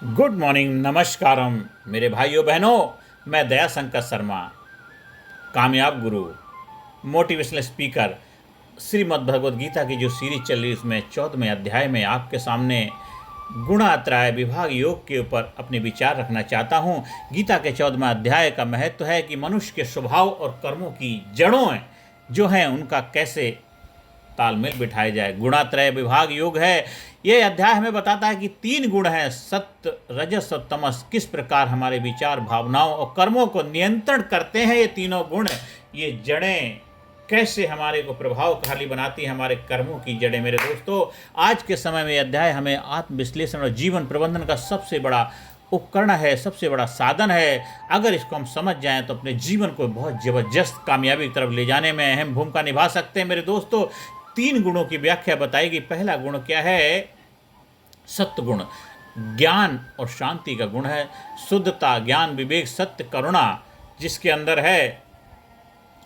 Good morning, नमस्कारम मेरे भाइयों बहनों। मैं दया शंकर शर्मा, कामयाब गुरु, मोटिवेशनल स्पीकर। श्रीमद् भगवद गीता की जो सीरीज चल रही है उसमें 14वें अध्याय में आपके सामने गुणात्रय विभाग योग के ऊपर अपने विचार रखना चाहता हूँ। गीता के 14वें अध्याय का महत्व है कि मनुष्य के स्वभाव और कर्मों की जड़ों जो हैं उनका कैसे तालमेल बिठाया जाए। गुणात्रय विभाग योग है। ये अध्याय हमें बताता है कि 3 गुण हैं, सत्य, रजस और तमस। किस प्रकार हमारे विचार, भावनाओं और कर्मों को नियंत्रण करते हैं ये तीनों गुण। ये जड़ें कैसे हमारे को प्रभावशाली बनाती हैं, हमारे कर्मों की जड़ें। मेरे दोस्तों, आज के समय में यह अध्याय हमें आत्मविश्लेषण और जीवन प्रबंधन का सबसे बड़ा उपकरण है, सबसे बड़ा साधन है। अगर इसको हम समझ जाएं तो अपने जीवन को बहुत ज़बरदस्त कामयाबी की तरफ ले जाने में अहम भूमिका निभा सकते हैं। मेरे दोस्तों, 3 गुणों की व्याख्या बताएगी। पहला गुण क्या है? सत्य गुण, ज्ञान और शांति का गुण है। शुद्धता, ज्ञान, विवेक, सत्य, करुणा जिसके अंदर है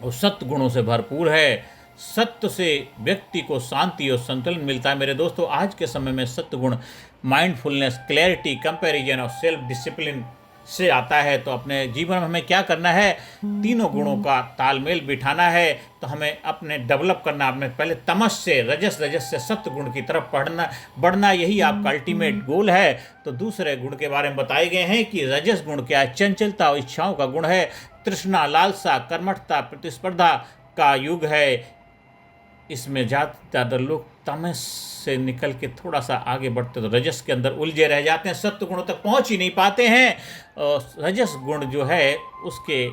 वो सत्य गुणों से भरपूर है। सत्य से व्यक्ति को शांति और संतुलन मिलता है। मेरे दोस्तों, आज के समय में सत्य गुण माइंडफुलनेस, क्लैरिटी, कंपैरिजन और सेल्फ डिसिप्लिन से आता है। तो अपने जीवन में हमें क्या करना है? तीनों गुणों का तालमेल बिठाना है। तो हमें अपने डेवलप करना, अपने पहले तमस से रजस, रजस से सत्य गुण की तरफ बढ़ना, यही आपका अल्टीमेट गोल है। तो दूसरे गुण के बारे में बताए गए हैं कि रजस गुण क्या है? चंचलता और इच्छाओं का गुण है। तृष्णा, लालसा, कर्मठता, प्रतिस्पर्धा का युग है। इसमें ज़्यादातर लोग तमस से निकल के थोड़ा सा आगे बढ़ते तो रजस के अंदर उलझे रह जाते हैं, सत्य गुणों तक पहुंच ही नहीं पाते हैं। रजस गुण जो है उसके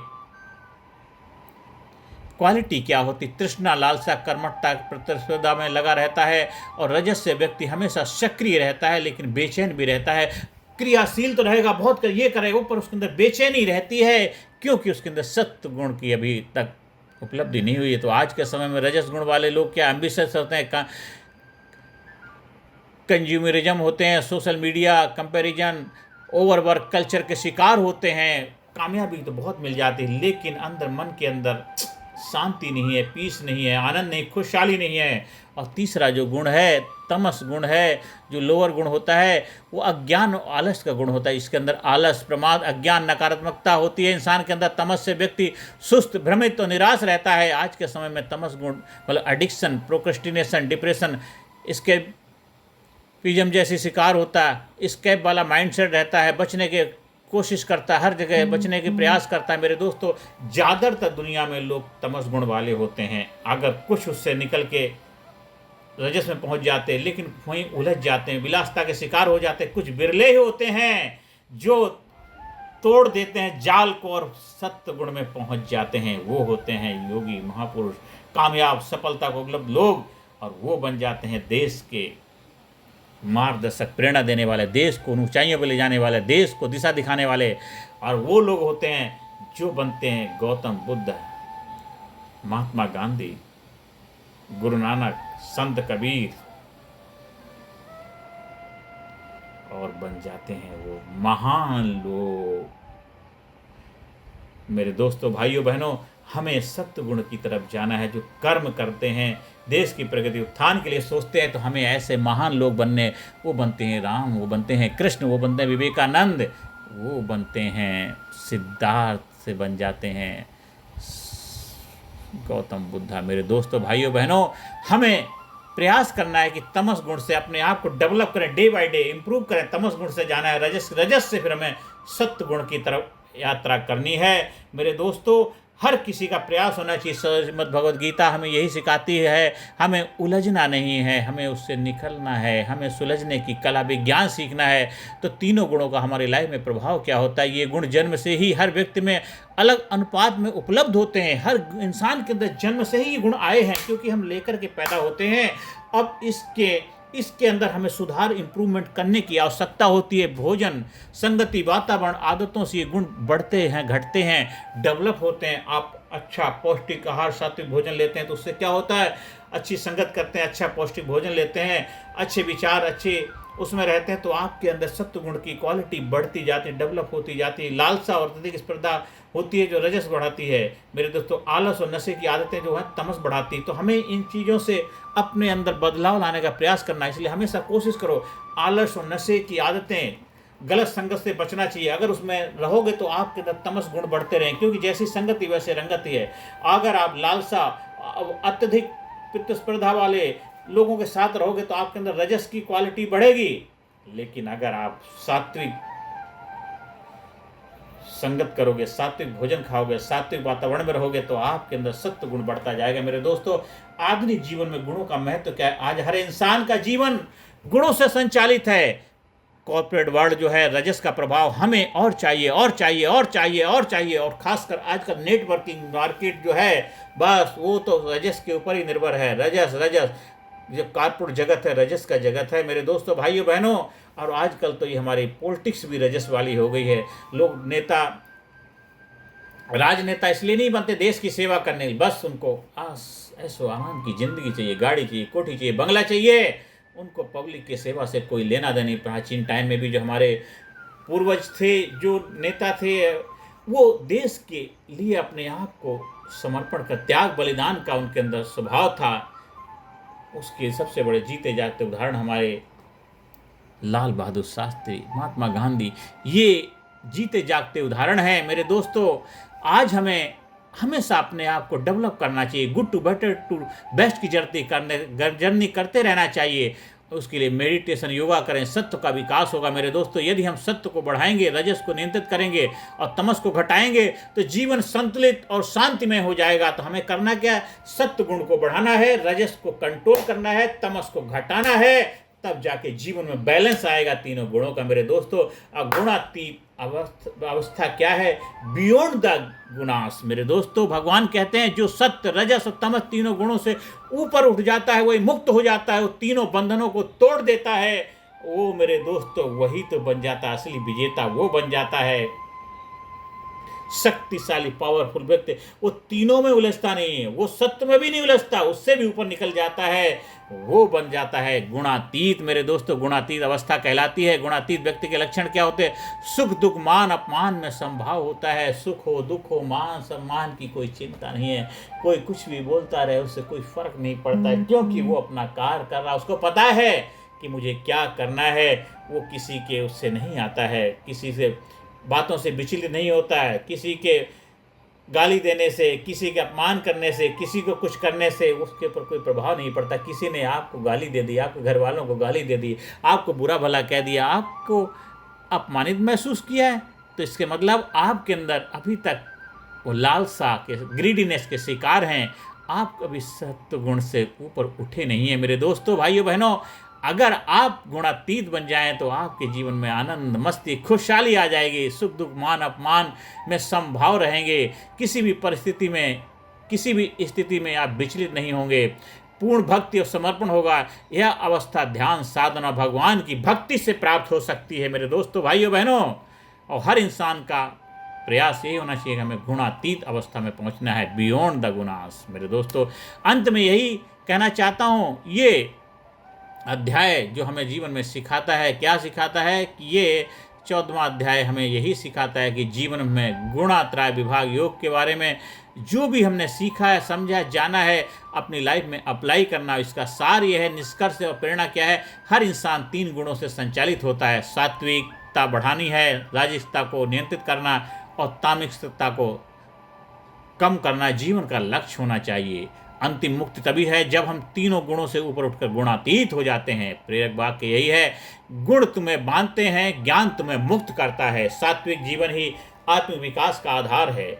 क्वालिटी क्या होती? तृष्णा, लालसा, कर्मठता, प्रतिस्पर्धा में लगा रहता है। और रजस से व्यक्ति हमेशा सक्रिय रहता है लेकिन बेचैन भी रहता है। क्रियाशील तो रहेगा, बहुत ये करेगा, पर उसके अंदर बेचैनी रहती है क्योंकि उसके अंदर सत्य गुण की अभी तक उपलब्धि नहीं हुई है। तो आज के समय में रजस गुण वाले लोग क्या एम्बिशियस होते हैं, कंज्यूमरिज्म होते हैं, social media, comparison, overwork culture के शिकार होते हैं। कामयाबी तो बहुत मिल जाती है लेकिन अंदर, मन के अंदर शांति नहीं है, पीस नहीं है, आनंद नहीं, खुशहाली नहीं है। और तीसरा जो गुण है, तमस गुण है, जो लोअर गुण होता है, वो अज्ञान और आलस का गुण होता है। इसके अंदर आलस, प्रमाद, अज्ञान, नकारात्मकता होती है इंसान के अंदर। तमस से व्यक्ति सुस्त, भ्रमित और निराश रहता है। आज के समय में तमस गुण मतलब एडिक्शन, प्रोक्रेस्टिनेशन, डिप्रेशन, एस्केपिज्म जैसी शिकार होता है। एस्केप वाला माइंडसेट रहता है, बचने के कोशिश करता है, हर जगह बचने के प्रयास करता है। मेरे दोस्तों, ज़्यादातर दुनिया में लोग तमस गुण वाले होते हैं। अगर कुछ उससे निकल के रजस में पहुंच जाते हैं लेकिन वहीं उलझ जाते हैं, विलासता के शिकार हो जाते हैं। कुछ बिरले ही होते हैं जो तोड़ देते हैं जाल को और सत्य गुण में पहुंच जाते हैं। वो होते हैं योगी, महापुरुष, कामयाब, सफलता को उपलब्ध लोग। और वो बन जाते हैं देश के मार्गदर्शक, प्रेरणा देने वाले, देश को ऊंचाइयों पर ले जाने वाले, देश को दिशा दिखाने वाले। और वो लोग होते हैं जो बनते हैं गौतम बुद्ध, महात्मा गांधी, गुरु नानक, संत कबीर, और बन जाते हैं वो महान लोग। मेरे दोस्तों, भाइयों बहनों, हमें सत्य गुण की तरफ जाना है। जो कर्म करते हैं, देश की प्रगति, उत्थान के लिए सोचते हैं, तो हमें ऐसे महान लोग बनने। वो बनते हैं राम, वो बनते हैं कृष्ण, वो बनते हैं विवेकानंद, वो बनते हैं सिद्धार्थ, से बन जाते हैं गौतम बुद्धा। मेरे दोस्तों, भाइयों बहनों, हमें प्रयास करना है कि तमस गुण से अपने आप को डेवलप करें, डे बाय डे इंप्रूव करें। तमस गुण से जाना है, रजस से फिर हमें सत्य गुण की तरफ यात्रा करनी है। मेरे दोस्तों, हर किसी का प्रयास होना चाहिए। श्रीमद् भगवद गीता हमें यही सिखाती है। हमें उलझना नहीं है, हमें उससे निकलना है, हमें सुलझने की कला, विज्ञान सीखना है। तो तीनों गुणों का हमारी लाइफ में प्रभाव क्या होता है? ये गुण जन्म से ही हर व्यक्ति में अलग अनुपात में उपलब्ध होते हैं। हर इंसान के अंदर जन्म से ही ये गुण आए हैं क्योंकि हम लेकर के पैदा होते हैं। अब इसके अंदर हमें सुधार, इम्प्रूवमेंट करने की आवश्यकता होती है। भोजन, संगति, वातावरण, आदतों से ये गुण बढ़ते हैं, घटते हैं, डेवलप होते हैं। आप अच्छा पौष्टिक आहार, सात्विक भोजन लेते हैं तो उससे क्या होता है? अच्छी संगत करते हैं, अच्छा पौष्टिक भोजन लेते हैं, अच्छे विचार, अच्छे उसमें रहते हैं, तो आपके अंदर सत्व गुण की क्वालिटी बढ़ती जाती है, डेवलप होती जाती है। लालसा और अत्यधिक स्पर्धा होती है जो रजस बढ़ाती है। मेरे दोस्तों, आलस और नशे की आदतें जो है तमस बढ़ाती है। तो हमें इन चीज़ों से अपने अंदर बदलाव लाने का प्रयास करना है। इसलिए हमेशा कोशिश करो आलस और नशे की आदतें गलत संगत से बचना चाहिए। अगर उसमें रहोगे तो आपके अंदर तमस गुण बढ़ते रहें, क्योंकि जैसी संगति वैसे रंगति है। अगर आप लालसा, अत्यधिक प्रतिस्पर्धा वाले लोगों के साथ रहोगे तो आपके अंदर रजस की क्वालिटी बढ़ेगी। लेकिन अगर आप सात्विक संगत करोगे, सात्विक भोजन खाओगे, सात्विक वातावरण में रहोगे तो आपके अंदर सत्व गुण बढ़ता जाएगा। मेरे दोस्तों, आधुनिक जीवन में गुणों का महत्व क्या है? आज हर इंसान का जीवन गुणों से संचालित है। कॉर्पोरेट वर्ल्ड जो है, रजस का प्रभाव हमें और चाहिए और चाहिए और चाहिए और चाहिए, और खासकर आज का नेटवर्किंग मार्केट जो है, बस वो तो रजस के ऊपर ही निर्भर है। रजस रजस, जो कॉर्पोरेट जगत है रजस का जगत है मेरे दोस्तों, भाइयों बहनों। और आजकल तो ये हमारी पॉलिटिक्स भी रजस वाली हो गई है। लोग नेता, राजनेता इसलिए नहीं बनते देश की सेवा करने, बस उनको ऐसो आराम की जिंदगी चाहिए, गाड़ी चाहिए, कोठी चाहिए, बंगला चाहिए। उनको पब्लिक की सेवा से कोई लेना देना नहीं। प्राचीन टाइम में भी जो हमारे पूर्वज थे, जो नेता थे, वो देश के लिए अपने आप को समर्पण का, त्याग बलिदान का उनके अंदर स्वभाव था। उसके सबसे बड़े जीते जागते उदाहरण हमारे लाल बहादुर शास्त्री, महात्मा गांधी, ये जीते जागते उदाहरण हैं मेरे दोस्तों। आज हमें हमेशा अपने आप को डेवलप करना चाहिए, good to better to best की जर्नी करते रहना चाहिए। उसके लिए मेडिटेशन, योगा करें, सत्व का विकास होगा मेरे दोस्तों। यदि हम सत्व को बढ़ाएंगे, रजस को नियंत्रित करेंगे और तमस को घटाएंगे तो जीवन संतुलित और शांतिमय हो जाएगा। तो हमें करना क्या है? सत्व गुण को बढ़ाना है, रजस को कंट्रोल करना है, तमस को घटाना है, तब जाके जीवन में बैलेंस आएगा तीनों गुणों का मेरे दोस्तों। गुणातीत अवस्था क्या है? बियॉन्ड द गुणास मेरे दोस्तों। भगवान कहते हैं जो सत्य, रजस और तमस तीनों गुणों से ऊपर उठ जाता है, वही मुक्त हो जाता है, वो तीनों बंधनों को तोड़ देता है। वो मेरे दोस्तों वही तो बन जाता है असली विजेता, वो बन जाता है शक्तिशाली, पावरफुल व्यक्ति। वो तीनों में उलझता नहीं है, वो सत्य में भी नहीं उलझता, उससे भी ऊपर निकल जाता है, वो बन जाता है गुणातीत मेरे दोस्तों। गुणातीत अवस्था कहलाती है। गुणातीत व्यक्ति के लक्षण क्या होते हैं? सुख दुख मान अपमान में संभाव होता है। सुख हो, दुख हो, मान सम्मान की कोई चिंता नहीं है। कोई कुछ भी बोलता रहे, उससे कोई फर्क नहीं पड़ता है, क्योंकि वो अपना कार्य कर रहा है। उसको पता है कि मुझे क्या करना है। वो किसी के उससे नहीं आता है, किसी से बातों से विचलित नहीं होता है, किसी के गाली देने से, किसी के अपमान करने से, किसी को कुछ करने से उसके ऊपर कोई प्रभाव नहीं पड़ता। किसी ने आपको गाली दे दी, आपके घर वालों को गाली दे दी, आपको बुरा भला कह दिया, आपको अपमानित महसूस किया है, तो इसके मतलब आपके अंदर अभी तक वो लालसा के, ग्रीडीनेस के शिकार हैं। आप कभी सत्व गुण से ऊपर उठे नहीं हैं मेरे दोस्तों, भाइयों बहनों। अगर आप गुणातीत बन जाएं तो आपके जीवन में आनंद, मस्ती, खुशहाली आ जाएगी। सुख दुख मान अपमान में समभाव रहेंगे। किसी भी परिस्थिति में, किसी भी स्थिति में आप विचलित नहीं होंगे। पूर्ण भक्ति और समर्पण होगा। यह अवस्था ध्यान, साधना, भगवान की भक्ति से प्राप्त हो सकती है मेरे दोस्तों, भाइयों बहनों। और हर इंसान का प्रयास यही होना चाहिए कि हमें गुणातीत अवस्था में पहुंचना है, बियॉन्ड द गुणास मेरे दोस्तों। अंत में यही कहना चाहता हूँ, ये अध्याय जो हमें जीवन में सिखाता है, क्या सिखाता है कि ये 14वां अध्याय हमें यही सिखाता है कि जीवन में गुणात्रय विभाग योग के बारे में जो भी हमने सीखा है, समझा है, जाना है, अपनी लाइफ में अप्लाई करना। इसका सार यह है, निष्कर्ष और प्रेरणा क्या है? हर इंसान 3 गुणों से संचालित होता है। सात्विकता बढ़ानी है, राजसिकता को नियंत्रित करना और तामसिकता को कम करना जीवन का लक्ष्य होना चाहिए। अंतिम मुक्ति तभी है जब हम तीनों गुणों से ऊपर उठकर गुणातीत हो जाते हैं। प्रेरक वाक्य यही है, गुण तुम्हें बांधते हैं, ज्ञान तुम्हें मुक्त करता है। सात्विक जीवन ही आत्म विकास का आधार है।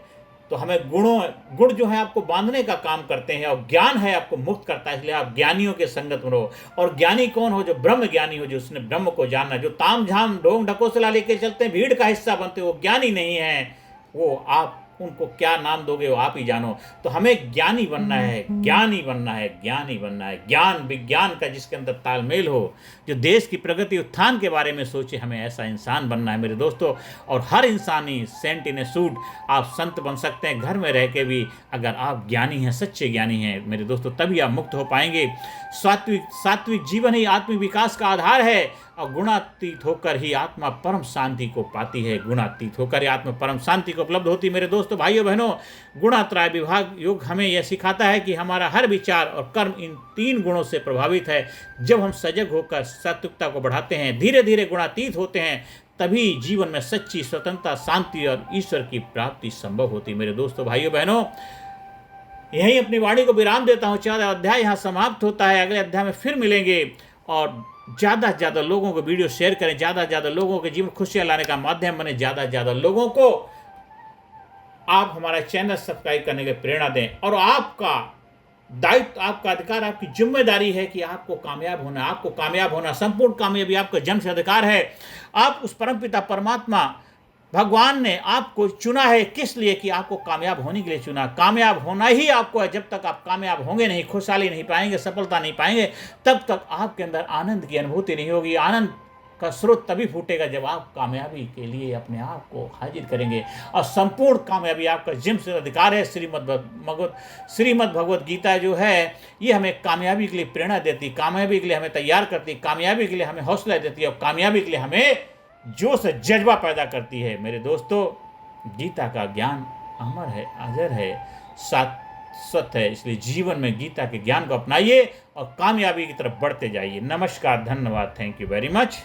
तो हमें गुण जो है आपको बांधने का काम करते हैं, और ज्ञान है आपको मुक्त करता है। इसलिए आप ज्ञानियों के संगत में रहो। और ज्ञानी कौन हो? जो ब्रह्म ज्ञानी हो, जो उसने ब्रह्म को जानना। जो ताम झाम ढोंग ढकोसला लेके चलते हैं, भीड़ का हिस्सा बनते, वो ज्ञानी नहीं है। वो आप उनको क्या नाम दोगे वो आप ही जानो। तो हमें ज्ञानी बनना है, ज्ञानी बनना है, ज्ञानी बनना है। ज्ञान विज्ञान का जिसके अंदर तालमेल हो, जो देश की प्रगति उत्थान के बारे में सोचे, हमें ऐसा इंसान बनना है मेरे दोस्तों। और हर इंसान ही सेंट इन ए सूट, आप संत बन सकते हैं घर में रह के भी। अगर आप ज्ञानी हैं, सच्चे ज्ञानी हैं मेरे दोस्तों, तभी आप मुक्त हो पाएंगे। सात्विक जीवन ही आत्मिक विकास का आधार है। और गुणातीत होकर ही आत्मा परम शांति को पाती है। गुणातीत होकर ही आत्मा परम शांति को उपलब्ध होती है मेरे दोस्तों, भाइयों बहनों। गुणात्रय विभाग योग हमें यह सिखाता है कि हमारा हर विचार और कर्म इन 3 गुणों से प्रभावित है। जब हम सजग होकर सात्विकता को बढ़ाते हैं, धीरे धीरे गुणातीत होते हैं, तभी जीवन में सच्ची स्वतंत्रता, शांति और ईश्वर की प्राप्ति संभव होती। मेरे दोस्तों, भाइयों बहनों, यहीं अपनी वाणी को विराम देता हूँ। 14 अध्याय यहाँ समाप्त होता है। अगले अध्याय में फिर मिलेंगे और ज़्यादा से ज़्यादा लोगों को वीडियो शेयर करें, ज़्यादा से ज़्यादा लोगों के जीवन खुशियाँ लाने का माध्यम बने, ज़्यादा से ज़्यादा लोगों को आप हमारा चैनल सब्सक्राइब करने की प्रेरणा दें। और आपका दायित्व, आपका अधिकार, आपकी जिम्मेदारी है कि आपको कामयाब होना, आपको कामयाब होना, संपूर्ण कामयाबी आपका जन्म से अधिकार है। आप उस परमपिता परमात्मा भगवान ने आपको चुना है, किस लिए? कि आपको कामयाब होने के लिए चुना। कामयाब होना ही आपको है। जब तक आप कामयाब होंगे नहीं, खुशहाली नहीं पाएंगे, सफलता नहीं पाएंगे, तब तक आपके अंदर आनंद की अनुभूति नहीं होगी। आनंद का स्रोत तभी फूटेगा जब आप कामयाबी के लिए अपने आप को हाजिर करेंगे। और संपूर्ण कामयाबी आपका जिम्मे से अधिकार है। श्रीमद् भगवत गीता जो है, ये हमें कामयाबी के लिए प्रेरणा देती, कामयाबी के लिए हमें तैयार करती, कामयाबी के लिए हमें हौसला देती है और कामयाबी के लिए हमें जोश जज्बा पैदा करती है। मेरे दोस्तों, गीता का ज्ञान अमर है, अजर है, शाश्वत है। इसलिए जीवन में गीता के ज्ञान को अपनाइए और कामयाबी की तरफ बढ़ते जाइए। नमस्कार, धन्यवाद, थैंक यू वेरी मच।